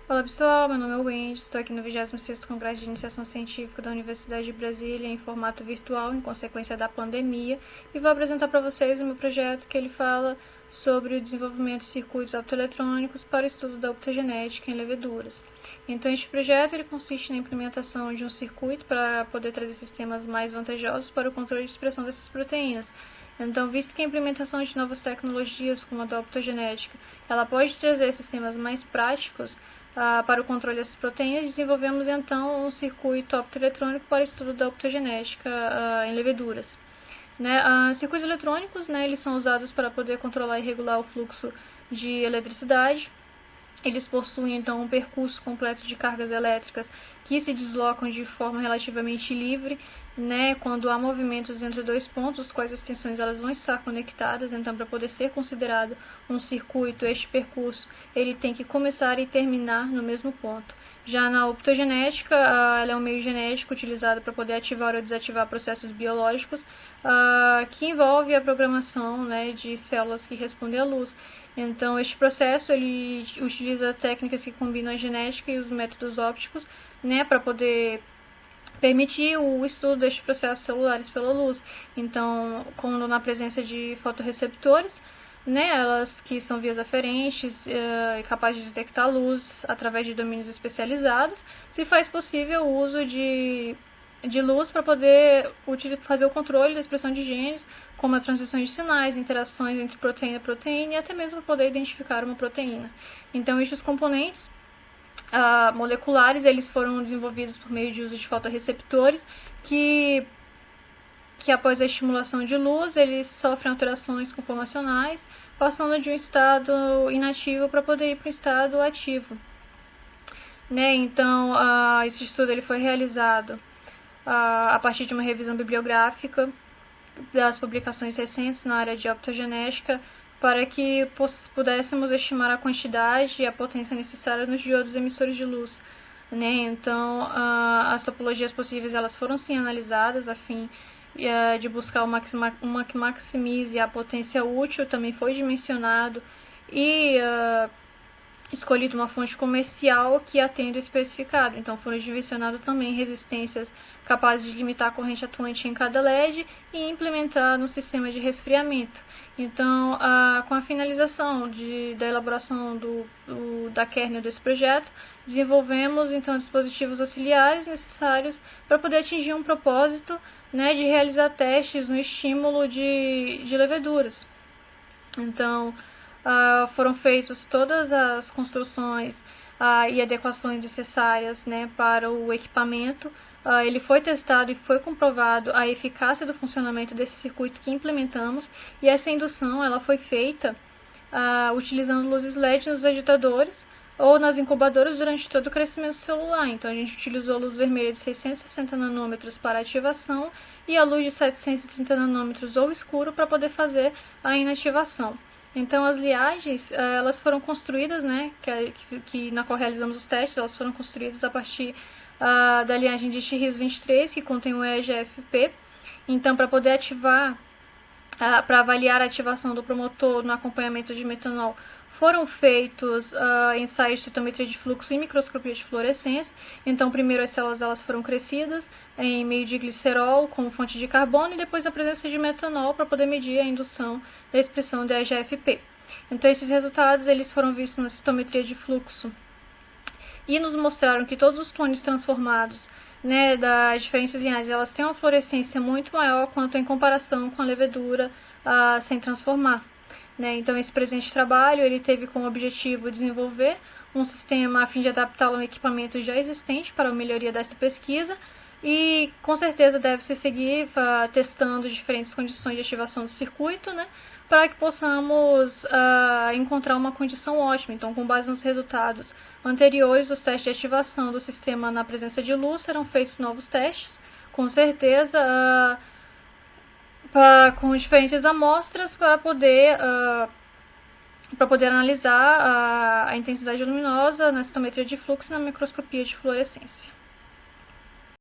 Olá pessoal, meu nome é Wendy, estou aqui no 26º Congresso de Iniciação Científica da Universidade de Brasília em formato virtual em consequência da pandemia e vou apresentar para vocês o meu projeto que ele fala sobre o desenvolvimento de circuitos optoeletrônicos para o estudo da optogenética em leveduras. Então este projeto ele consiste na implementação de um circuito para poder trazer sistemas mais vantajosos para o controle de expressão dessas proteínas. Então, visto que a implementação de novas tecnologias como a da optogenética, ela pode trazer sistemas mais práticos para o controle dessas proteínas, desenvolvemos então um circuito optoeletrônico para o estudo da optogenética em leveduras. Circuitos eletrônicos, eles são usados para poder controlar e regular o fluxo de eletricidade. Eles possuem então um percurso completo de cargas elétricas que se deslocam de forma relativamente livre, quando há movimentos entre dois pontos, os quais as tensões elas vão estar conectadas. Então, para poder ser considerado um circuito, este percurso ele tem que começar e terminar no mesmo ponto. Já na optogenética, ela é um meio genético utilizado para poder ativar ou desativar processos biológicos, que envolve a programação de células que respondem à luz. Então, este processo ele utiliza técnicas que combinam a genética e os métodos ópticos, para poder permitir o estudo destes processos celulares pela luz. Então, quando na presença de fotorreceptores, elas que são vias aferentes e capazes de detectar luz através de domínios especializados, se faz possível o uso de luz para poder fazer o controle da expressão de genes, como a transdução de sinais, interações entre proteína e proteína, e até mesmo poder identificar uma proteína. Então, estes componentes moleculares eles foram desenvolvidos por meio de uso de fotorreceptores que após a estimulação de luz eles sofrem alterações conformacionais, passando de um estado inativo para poder ir para um estado ativo. Então, esse estudo ele foi realizado a partir de uma revisão bibliográfica das publicações recentes na área de optogenética, para que pudéssemos estimar a quantidade e a potência necessária nos diodos emissores de luz. Então, as topologias possíveis elas foram sim analisadas a fim de buscar uma que maximize a potência útil, também foi dimensionado e escolhido uma fonte comercial que atenda o especificado. Então, foram dimensionadas também resistências capazes de limitar a corrente atuante em cada LED e implementar no sistema de resfriamento. Então, com a finalização da elaboração da kernel desse projeto, desenvolvemos então dispositivos auxiliares necessários para poder atingir um propósito de realizar testes no estímulo de leveduras. Então, foram feitas todas as construções e adequações necessárias para o equipamento. Ele foi testado e foi comprovado a eficácia do funcionamento desse circuito que implementamos, e essa indução ela foi feita utilizando luzes LED nos agitadores ou nas incubadoras durante todo o crescimento celular. Então, a gente utilizou a luz vermelha de 660 nanômetros para ativação e a luz de 730 nanômetros ou escuro para poder fazer a inativação. Então, as liagens, elas foram construídas, na qual realizamos os testes, elas foram construídas a partir da liagem de XRIS-23, que contém o EGFP. Então, para poder ativar, para avaliar a ativação do promotor no acompanhamento de metanol, foram feitos ensaios de citometria de fluxo e microscopia de fluorescência. Então, primeiro as células elas foram crescidas em meio de glicerol como fonte de carbono e depois a presença de metanol para poder medir a indução da expressão de EGFP. Então, esses resultados eles foram vistos na citometria de fluxo e nos mostraram que todos os clones transformados das diferentes linhagens elas têm uma fluorescência muito maior quanto em comparação com a levedura sem transformar. Então, esse presente trabalho ele teve como objetivo desenvolver um sistema a fim de adaptá-lo a um equipamento já existente para a melhoria desta pesquisa e, com certeza, deve-se seguir testando diferentes condições de ativação do circuito, para que possamos encontrar uma condição ótima. Então, com base nos resultados anteriores dos testes de ativação do sistema na presença de luz, serão feitos novos testes, com certeza, com diferentes amostras para poder analisar a intensidade luminosa na citometria de fluxo e na microscopia de fluorescência.